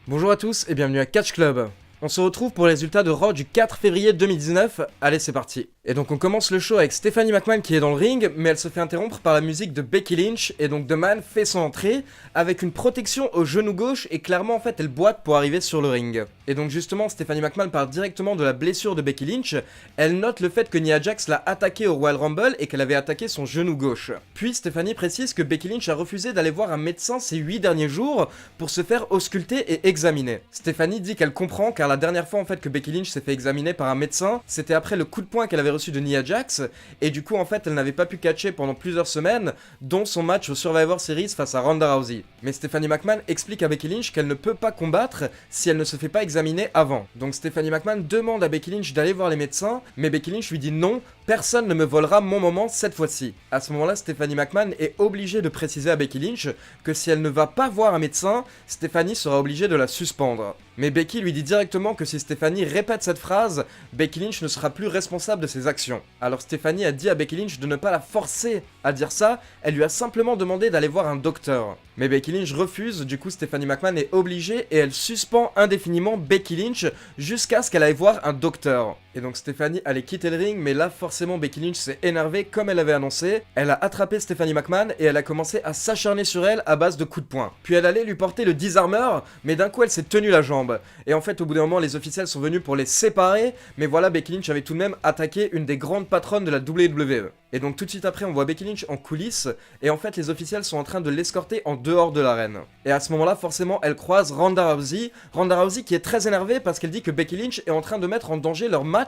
Bonjour à tous et bienvenue à Catch Club. On se retrouve pour les résultats de Raw du 4 février 2019. Allez, c'est parti. Et donc on commence le show avec Stephanie McMahon qui est dans le ring, mais elle se fait interrompre par la musique de Becky Lynch, et donc The Man fait son entrée avec une protection au genou gauche, et clairement en fait elle boite pour arriver sur le ring. Et donc justement Stephanie McMahon parle directement de la blessure de Becky Lynch, elle note le fait que Nia Jax l'a attaqué au Royal Rumble et qu'elle avait attaqué son genou gauche. Puis Stephanie précise que Becky Lynch a refusé d'aller voir un médecin ces 8 derniers jours pour se faire ausculter et examiner. Stephanie dit qu'elle comprend car la dernière fois en fait que Becky Lynch s'est fait examiner par un médecin, c'était après le coup de poing qu'elle avait reçu de Nia Jax, et du coup en fait elle n'avait pas pu catcher pendant plusieurs semaines, dont son match au Survivor Series face à Ronda Rousey. Mais Stephanie McMahon explique à Becky Lynch qu'elle ne peut pas combattre si elle ne se fait pas examiner avant. Donc Stephanie McMahon demande à Becky Lynch d'aller voir les médecins, mais Becky Lynch lui dit non, personne ne me volera mon moment cette fois-ci. À ce moment-là, Stephanie McMahon est obligée de préciser à Becky Lynch que si elle ne va pas voir un médecin, Stephanie sera obligée de la suspendre. Mais Becky lui dit directement que si Stephanie répète cette phrase, Becky Lynch ne sera plus responsable de ses actions. Alors Stephanie a dit à Becky Lynch de ne pas la forcer à dire ça, elle lui a simplement demandé d'aller voir un docteur. Mais Becky Lynch refuse, du coup Stephanie McMahon est obligée et elle suspend indéfiniment Becky Lynch jusqu'à ce qu'elle aille voir un docteur. Et donc Stephanie allait quitter le ring, mais là forcément Becky Lynch s'est énervée comme elle avait annoncé. Elle a attrapé Stephanie McMahon et elle a commencé à s'acharner sur elle à base de coups de poing. Puis elle allait lui porter le disarmor, mais d'un coup elle s'est tenue la jambe. Et en fait au bout d'un moment les officiels sont venus pour les séparer, mais voilà Becky Lynch avait tout de même attaqué une des grandes patronnes de la WWE. Et donc tout de suite après on voit Becky Lynch en coulisses, et en fait les officiels sont en train de l'escorter en dehors de l'arène. Et à ce moment-là forcément elle croise Ronda Rousey qui est très énervée parce qu'elle dit que Becky Lynch est en train de mettre en danger leur match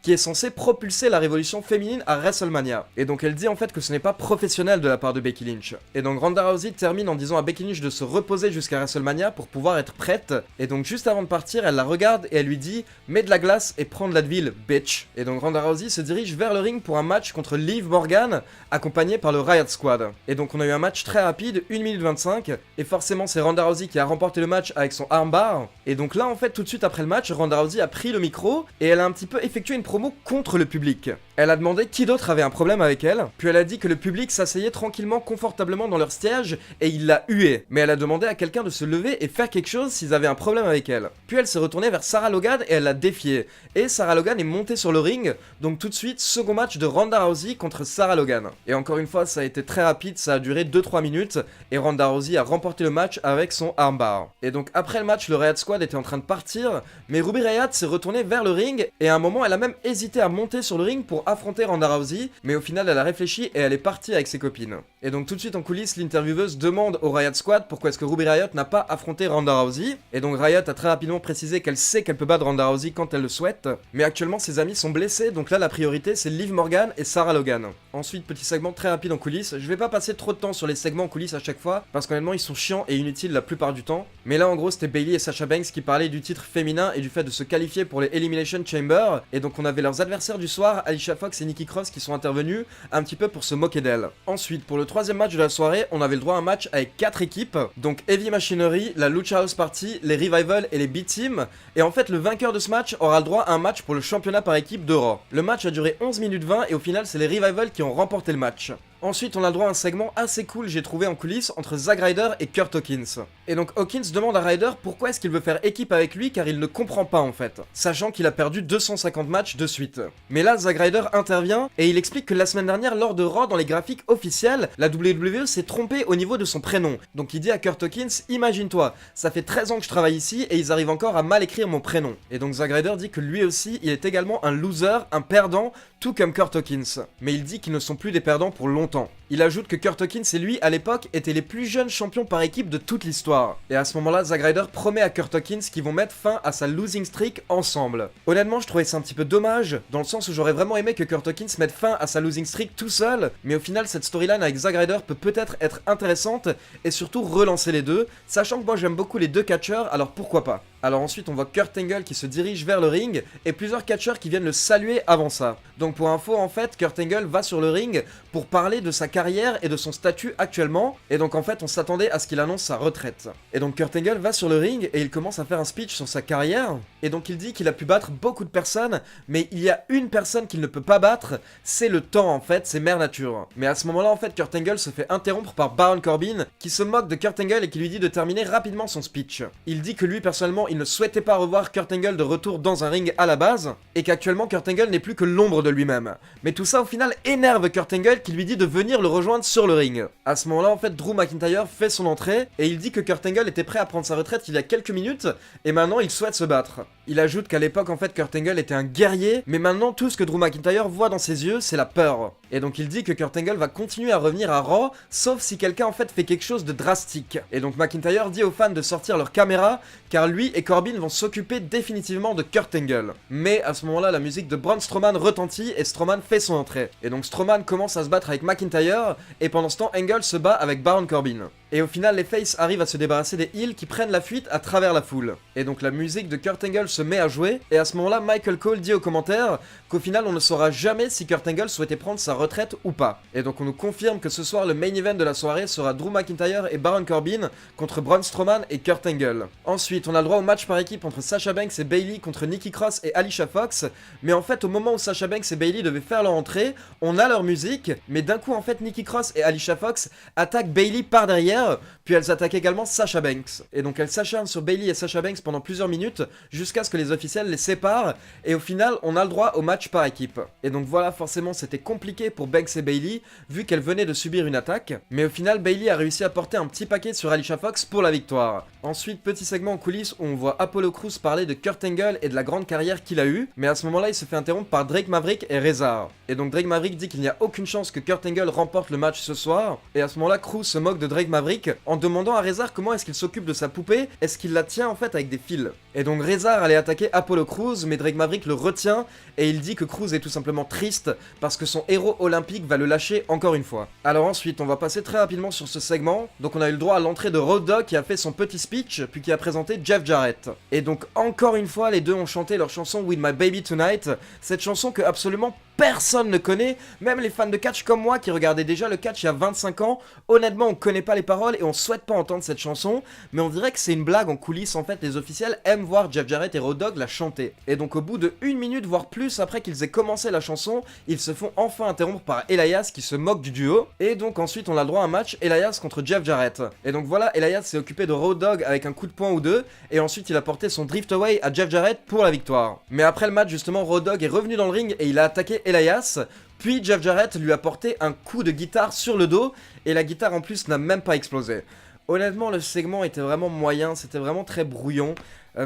qui est censé propulser la révolution féminine à WrestleMania. Et donc elle dit en fait que ce n'est pas professionnel de la part de Becky Lynch. Et donc Ronda Rousey termine en disant à Becky Lynch de se reposer jusqu'à WrestleMania pour pouvoir être prête. Et donc juste avant de partir elle la regarde et elle lui dit « Mets de la glace et prends de l'Advil, bitch ». Et donc Ronda Rousey se dirige vers le ring pour un match contre Liv Morgan, accompagné par le Riot Squad. Et donc on a eu un match très rapide, 1 minute 25, et forcément c'est Ronda Rousey qui a remporté le match avec son armbar. Et donc là en fait tout de suite après le match, Ronda Rousey a pris le micro et elle a un petit peu effectué une promo contre le public. Elle a demandé qui d'autre avait un problème avec elle, puis elle a dit que le public s'asseyait tranquillement, confortablement dans leur siège, et il l'a hué. Mais elle a demandé à quelqu'un de se lever et faire quelque chose s'ils avaient un problème avec elle. Puis elle s'est retournée vers Sarah Logan et elle l'a défiée. Et Sarah Logan est montée sur le ring, donc tout de suite, second match de Ronda Rousey contre Sarah Logan. Et encore une fois, ça a été très rapide, ça a duré 2-3 minutes, et Ronda Rousey a remporté le match avec son armbar. Et donc après le match, le Riot Squad était en train de partir, mais Ruby Riott s'est retournée vers le ring, et à un moment, elle a même hésité à monter sur le ring pour affronter Ronda Rousey, mais au final, elle a réfléchi et elle est partie avec ses copines. Et donc tout de suite en coulisses, l'intervieweuse demande au Riot Squad pourquoi est-ce que Ruby Riott n'a pas affronté Ronda Rousey, et donc Riott a très rapidement précisé qu'elle sait qu'elle peut battre Ronda Rousey quand elle le souhaite, mais actuellement ses amis sont blessés, donc là la priorité c'est Liv Morgan et Sarah Logan. Ensuite, petit segment très rapide en coulisses, je vais pas passer trop de temps sur les segments en coulisses à chaque fois, parce qu'honnêtement ils sont chiants et inutiles la plupart du temps, mais là en gros c'était Bayley et Sasha Banks qui parlaient du titre féminin et du fait de se qualifier pour les Elimination Chamber, et donc on avait leurs adversaires du soir, Alicia Fox et Nikki Cross qui sont intervenus un petit peu pour se moquer d'elle. Ensuite, pour le troisième match de la soirée, on avait le droit à un match avec 4 équipes, donc Heavy Machinery, la Lucha House Party, les Revival et les B-Team, et en fait le vainqueur de ce match aura le droit à un match pour le championnat par équipe de Raw. Le match a duré 11 minutes 20 et au final c'est les Revival qui ont remporté le match. Ensuite, on a le droit à un segment assez cool, j'ai trouvé en coulisses, entre Zack Ryder et Kurt Hawkins. Et donc Hawkins demande à Ryder pourquoi est-ce qu'il veut faire équipe avec lui car il ne comprend pas en fait, sachant qu'il a perdu 250 matchs de suite. Mais là, Zack Ryder intervient et il explique que la semaine dernière, lors de Raw, dans les graphiques officiels, la WWE s'est trompée au niveau de son prénom. Donc il dit à Kurt Hawkins, imagine-toi, ça fait 13 ans que je travaille ici et ils arrivent encore à mal écrire mon prénom. Et donc Zack Ryder dit que lui aussi, il est également un loser, un perdant, tout comme Kurt Hawkins. Mais il dit qu'ils ne sont plus des perdants pour longtemps. Il ajoute que Kurt Hawkins et lui, à l'époque, étaient les plus jeunes champions par équipe de toute l'histoire. Et à ce moment-là, Zack Ryder promet à Kurt Hawkins qu'ils vont mettre fin à sa losing streak ensemble. Honnêtement, je trouvais ça un petit peu dommage, dans le sens où j'aurais vraiment aimé que Kurt Hawkins mette fin à sa losing streak tout seul, mais au final, cette storyline avec Zack Ryder peut peut-être être intéressante, et surtout relancer les deux, sachant que moi j'aime beaucoup les deux catcheurs, alors pourquoi pas. Alors ensuite on voit Kurt Angle qui se dirige vers le ring et plusieurs catcheurs qui viennent le saluer avant ça. Donc pour info en fait, Kurt Angle va sur le ring pour parler de sa carrière et de son statut actuellement, et donc en fait on s'attendait à ce qu'il annonce sa retraite. Et donc Kurt Angle va sur le ring et il commence à faire un speech sur sa carrière, et donc il dit qu'il a pu battre beaucoup de personnes, mais il y a une personne qu'il ne peut pas battre, c'est le temps en fait, c'est Mère Nature. Mais à ce moment là en fait Kurt Angle se fait interrompre par Baron Corbin qui se moque de Kurt Angle et qui lui dit de terminer rapidement son speech. Il dit que lui personnellement il ne souhaitait pas revoir Kurt Angle de retour dans un ring à la base, et qu'actuellement Kurt Angle n'est plus que l'ombre de lui-même. Mais tout ça au final énerve Kurt Angle qui lui dit de venir le rejoindre sur le ring. À ce moment là en fait Drew McIntyre fait son entrée et il dit que Kurt Angle était prêt à prendre sa retraite il y a quelques minutes et maintenant il souhaite se battre. Il ajoute qu'à l'époque en fait Kurt Angle était un guerrier, mais maintenant tout ce que Drew McIntyre voit dans ses yeux c'est la peur. Et donc il dit que Kurt Angle va continuer à revenir à Raw sauf si quelqu'un en fait fait quelque chose de drastique. Et donc McIntyre dit aux fans de sortir leur caméra car lui et Corbin vont s'occuper définitivement de Kurt Angle. Mais à ce moment là la musique de Braun Strowman retentit et Strowman fait son entrée. Et donc Strowman commence à se battre avec McIntyre et pendant ce temps Angle se bat avec Baron Corbin. Et au final les faces arrivent à se débarrasser des heels qui prennent la fuite à travers la foule. Et donc la musique de Kurt Angle se met à jouer et à ce moment là Michael Cole dit aux commentaires qu'au final on ne saura jamais si Kurt Angle souhaitait prendre sa retraite ou pas. Et donc on nous confirme que ce soir le main event de la soirée sera Drew McIntyre et Baron Corbin contre Braun Strowman et Kurt Angle. Ensuite on a le droit au match par équipe entre Sasha Banks et Bayley contre Nikki Cross et Alicia Fox, mais en fait au moment où Sasha Banks et Bayley devaient faire leur entrée, on a leur musique, mais d'un coup en fait Nikki Cross et Alicia Fox attaquent Bayley par derrière, puis elles attaquent également Sasha Banks. Et donc elles s'acharnent sur Bayley et Sasha Banks pendant plusieurs minutes jusqu'à ce que les officiels les séparent, et au final on a le droit au match par équipe. Et donc voilà, forcément c'était compliqué pour Banks et Bayley vu qu'elles venaient de subir une attaque, mais au final Bayley a réussi à porter un petit paquet sur Alicia Fox pour la victoire. Ensuite petit segment en coulisses où on voit Apollo Crews parler de Kurt Angle et de la grande carrière qu'il a eue, mais à ce moment là il se fait interrompre par Drake Maverick et Rezar. Et donc Drake Maverick dit qu'il n'y a aucune chance que Kurt Angle remporte le match ce soir, et à ce moment là Crews se moque de Drake Maverick en demandant à Rezar comment est-ce qu'il s'occupe de sa poupée, est-ce qu'il la tient en fait avec des fils. Et donc Rezar allait attaquer Apollo Crews, mais Drake Maverick le retient et il dit que Crews est tout simplement triste parce que son héros olympique va le lâcher encore une fois. Alors ensuite on va passer très rapidement sur ce segment, donc on a eu le droit à l'entrée de Road Dogg qui a fait son petit speech puis qui a présenté Jeff Jarrett. Et donc encore une fois les deux ont chanté leur chanson With My Baby Tonight, cette chanson que absolument personne ne connaît, même les fans de catch comme moi qui regardaient déjà le catch il y a 25 ans, honnêtement on connaît pas les paroles et on souhaite pas entendre cette chanson, mais on dirait que c'est une blague en coulisses, en fait les officiels aiment voir Jeff Jarrett et Road Dogg la chanter. Et donc au bout de 1 minute voire plus après qu'ils aient commencé la chanson, ils se font enfin interrompre par Elias qui se moque du duo, et donc ensuite on a le droit à un match Elias contre Jeff Jarrett. Et donc voilà, Elias s'est occupé de Road Dogg avec un coup de poing ou deux, et ensuite il a porté son drift away à Jeff Jarrett pour la victoire. Mais après le match justement Road Dogg est revenu dans le ring et il a attaqué Elias, puis Jeff Jarrett lui a porté un coup de guitare sur le dos, et la guitare en plus n'a même pas explosé. Honnêtement le segment était vraiment moyen, c'était vraiment très brouillon.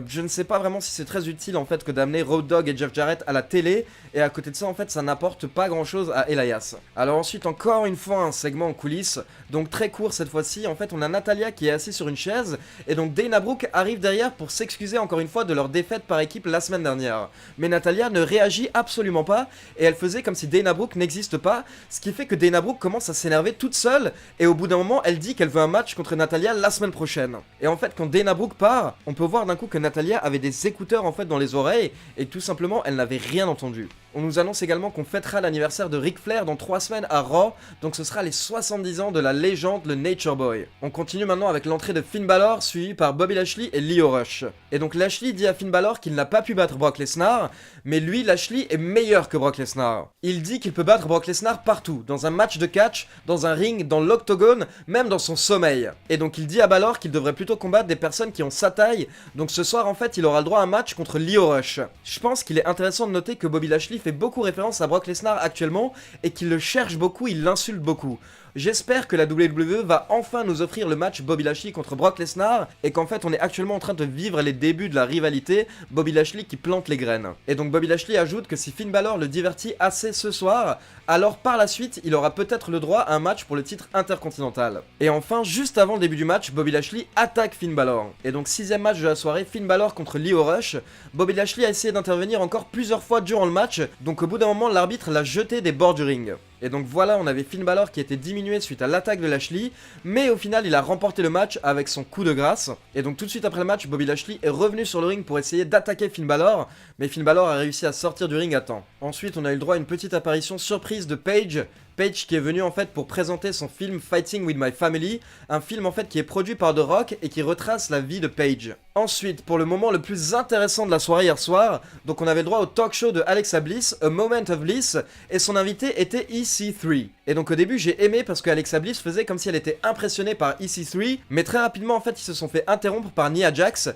Je ne sais pas vraiment si c'est très utile en fait que d'amener Road Dogg et Jeff Jarrett à la télé, et à côté de ça en fait ça n'apporte pas grand chose à Elias. Alors ensuite encore une fois un segment en coulisses, donc très court cette fois-ci, en fait on a Natalya qui est assise sur une chaise, et donc Dana Brooke arrive derrière pour s'excuser encore une fois de leur défaite par équipe la semaine dernière. Mais Natalya ne réagit absolument pas, et elle faisait comme si Dana Brooke n'existe pas, ce qui fait que Dana Brooke commence à s'énerver toute seule, et au bout d'un moment elle dit qu'elle veut un match contre Natalya la semaine prochaine. Et en fait quand Dana Brooke part, on peut voir d'un coup que Natalya avait des écouteurs en fait dans les oreilles et que tout simplement elle n'avait rien entendu. On nous annonce également qu'on fêtera l'anniversaire de Ric Flair dans 3 semaines à Raw, donc ce sera les 70 ans de la légende, le Nature Boy. On continue maintenant avec l'entrée de Finn Balor, suivi par Bobby Lashley et Lio Rush. Et donc Lashley dit à Finn Balor qu'il n'a pas pu battre Brock Lesnar, mais lui, Lashley, est meilleur que Brock Lesnar. Il dit qu'il peut battre Brock Lesnar partout, dans un match de catch, dans un ring, dans l'octogone, même dans son sommeil. Et donc il dit à Balor qu'il devrait plutôt combattre des personnes qui ont sa taille, donc ce soir en fait il aura le droit à un match contre Lio Rush. Je pense qu'il est intéressant de noter que Bobby Lashley fait beaucoup référence à Brock Lesnar actuellement et qu'il le cherche beaucoup, il l'insulte beaucoup. J'espère que la WWE va enfin nous offrir le match Bobby Lashley contre Brock Lesnar et qu'en fait on est actuellement en train de vivre les débuts de la rivalité, Bobby Lashley qui plante les graines. Et donc Bobby Lashley ajoute que si Finn Balor le divertit assez ce soir, alors par la suite il aura peut-être le droit à un match pour le titre intercontinental. Et enfin, juste avant le début du match, Bobby Lashley attaque Finn Balor. Et donc 6ème match de la soirée, Finn Balor contre Lio Rush. Bobby Lashley a essayé d'intervenir encore plusieurs fois durant le match, donc au bout d'un moment l'arbitre l'a jeté des bords du ring. Et donc voilà, on avait Finn Balor qui était diminué suite à l'attaque de Lashley, mais au final il a remporté le match avec son coup de grâce. Et donc tout de suite après le match, Bobby Lashley est revenu sur le ring pour essayer d'attaquer Finn Balor, mais Finn Balor a réussi à sortir du ring à temps. Ensuite on a eu le droit à une petite apparition surprise de Paige qui est venu en fait pour présenter son film Fighting with My Family, un film en fait qui est produit par The Rock et qui retrace la vie de Paige. Ensuite, pour le moment le plus intéressant de la soirée hier soir, donc on avait le droit au talk show de Alexa Bliss, A Moment of Bliss, et son invité était EC3. Et donc au début j'ai aimé parce que Alexa Bliss faisait comme si elle était impressionnée par EC3, mais très rapidement en fait ils se sont fait interrompre par Nia Jax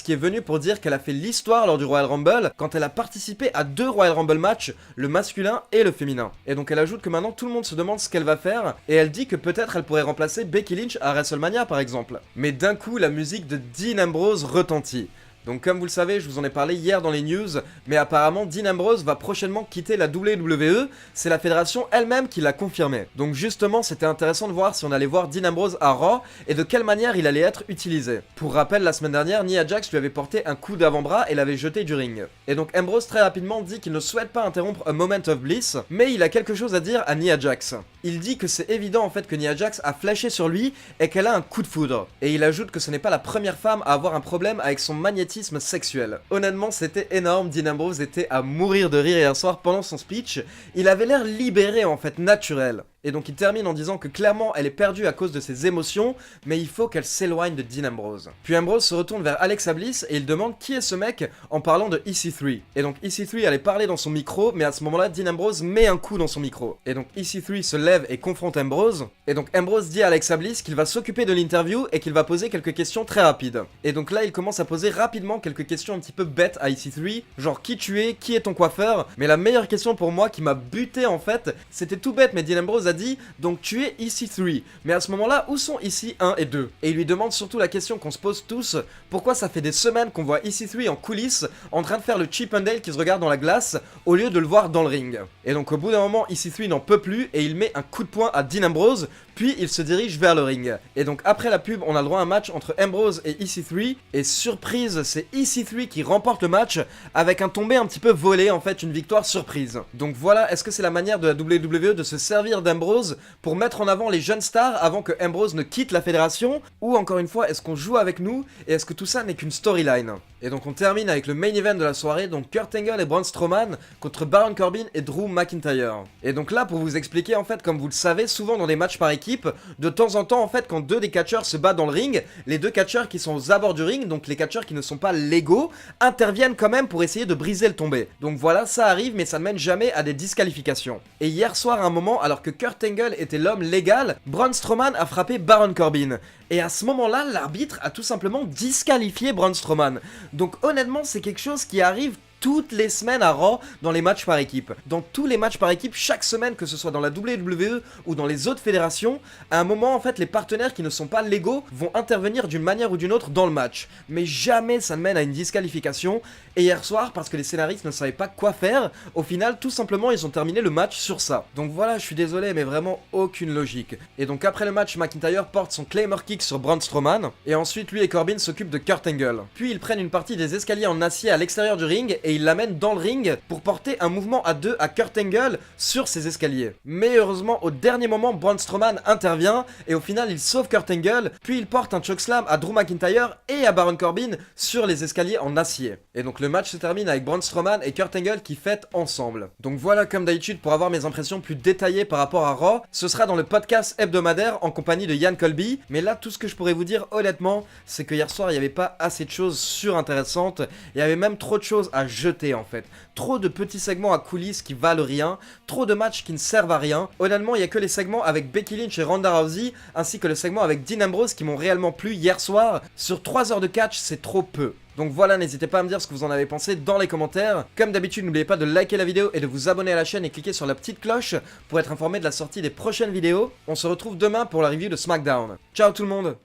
qui est venue pour dire qu'elle a fait l'histoire lors du Royal Rumble quand elle a participé à 2 Royal Rumble matchs, le masculin et le féminin. Et donc elle ajoute que maintenant tout le monde se demande ce qu'elle va faire, et elle dit que peut-être elle pourrait remplacer Becky Lynch à WrestleMania par exemple. Mais d'un coup la musique de Dean Ambrose retentit. Donc comme vous le savez, je vous en ai parlé hier dans les news, mais apparemment Dean Ambrose va prochainement quitter la WWE, c'est la fédération elle-même qui l'a confirmé. Donc justement, c'était intéressant de voir si on allait voir Dean Ambrose à Raw, et de quelle manière il allait être utilisé. Pour rappel, la semaine dernière, Nia Jax lui avait porté un coup d'avant-bras et l'avait jeté du ring. Et donc Ambrose très rapidement dit qu'il ne souhaite pas interrompre A Moment of Bliss, mais il a quelque chose à dire à Nia Jax. Il dit que c'est évident en fait que Nia Jax a flashé sur lui et qu'elle a un coup de foudre. Et il ajoute que ce n'est pas la première femme à avoir un problème avec son magnétisme sexuel. Honnêtement, c'était énorme, Dean Ambrose était à mourir de rire hier soir pendant son speech. Il avait l'air libéré en fait, naturel. Et donc il termine en disant que clairement elle est perdue à cause de ses émotions, mais il faut qu'elle s'éloigne de Dean Ambrose. Puis Ambrose se retourne vers Alexa Bliss et il demande qui est ce mec en parlant de EC3. Et donc EC3 allait parler dans son micro, mais à ce moment-là Dean Ambrose met un coup dans son micro. Et donc EC3 se lève et confronte Ambrose. Et donc Ambrose dit à Alexa Bliss qu'il va s'occuper de l'interview et qu'il va poser quelques questions très rapides. Et donc là il commence à poser rapidement quelques questions un petit peu bêtes à EC3, genre qui tu es, qui est ton coiffeur. Mais la meilleure question pour moi qui m'a buté en fait, c'était tout bête, mais Dean Ambrose a dit donc tu es EC3, mais à ce moment là où sont ici 1 et 2? Et il lui demande surtout la question qu'on se pose tous, pourquoi ça fait des semaines qu'on voit EC3 en coulisses en train de faire le Chip and Dale qui se regarde dans la glace au lieu de le voir dans le ring. Et donc au bout d'un moment EC3 n'en peut plus et il met un coup de poing à Dean Ambrose, puis il se dirige vers le ring. Et donc après la pub on a le droit à un match entre Ambrose et EC3, et surprise c'est EC3 qui remporte le match avec un tombé un petit peu volé, en fait une victoire surprise. Donc voilà, est-ce que c'est la manière de la WWE de se servir d'Ambrose pour mettre en avant les jeunes stars avant que Ambrose ne quitte la fédération, ou encore une fois est-ce qu'on joue avec nous et est-ce que tout ça n'est qu'une storyline? Et donc on termine avec le main event de la soirée, donc Kurt Angle et Braun Strowman contre Baron Corbin et Drew McIntyre. Et donc là pour vous expliquer en fait, comme vous le savez, souvent dans des matchs par équipe, de temps en temps en fait quand 2 des catcheurs se battent dans le ring, les 2 catcheurs qui sont aux abords du ring, donc les catcheurs qui ne sont pas légaux, interviennent quand même pour essayer de briser le tombé. Donc voilà, ça arrive mais ça ne mène jamais à des disqualifications. Et hier soir à un moment, alors que Kurt Angle était l'homme légal, Braun Strowman a frappé Baron Corbin. Et à ce moment-là, l'arbitre a tout simplement disqualifié Braun Strowman. Donc honnêtement, c'est quelque chose qui arrive toutes les semaines à Raw dans les matchs par équipe. Dans tous les matchs par équipe, chaque semaine, que ce soit dans la WWE ou dans les autres fédérations, à un moment, en fait, les partenaires qui ne sont pas légaux vont intervenir d'une manière ou d'une autre dans le match. Mais jamais ça ne mène à une disqualification. Et hier soir, parce que les scénaristes ne savaient pas quoi faire, au final, tout simplement, ils ont terminé le match sur ça. Donc voilà, je suis désolé, mais vraiment aucune logique. Et donc après le match, McIntyre porte son Claymore Kick sur Braun Strowman, et ensuite, lui et Corbin s'occupent de Kurt Angle. Puis ils prennent une partie des escaliers en acier à l'extérieur du ring, et ils l'amènent dans le ring pour porter un mouvement à 2 à Kurt Angle sur ces escaliers. Mais heureusement, au dernier moment, Braun Strowman intervient, et au final, il sauve Kurt Angle, puis il porte un chokeslam à Drew McIntyre et à Baron Corbin sur les escaliers en acier. Et donc le match se termine avec Braun Strowman et Kurt Angle qui fêtent ensemble. Donc voilà, comme d'habitude, pour avoir mes impressions plus détaillées par rapport à Raw, ce sera dans le podcast hebdomadaire en compagnie de Yann Colby. Mais là, tout ce que je pourrais vous dire honnêtement, c'est que hier soir, il n'y avait pas assez de choses surintéressantes. Il y avait même trop de choses à jeter en fait. Trop de petits segments à coulisses qui valent rien, trop de matchs qui ne servent à rien. Honnêtement, il n'y a que les segments avec Becky Lynch et Ronda Rousey, ainsi que le segment avec Dean Ambrose qui m'ont réellement plu hier soir. Sur 3 heures de catch, c'est trop peu. Donc voilà, n'hésitez pas à me dire ce que vous en avez pensé dans les commentaires. Comme d'habitude, n'oubliez pas de liker la vidéo et de vous abonner à la chaîne et cliquer sur la petite cloche pour être informé de la sortie des prochaines vidéos. On se retrouve demain pour la review de SmackDown. Ciao tout le monde!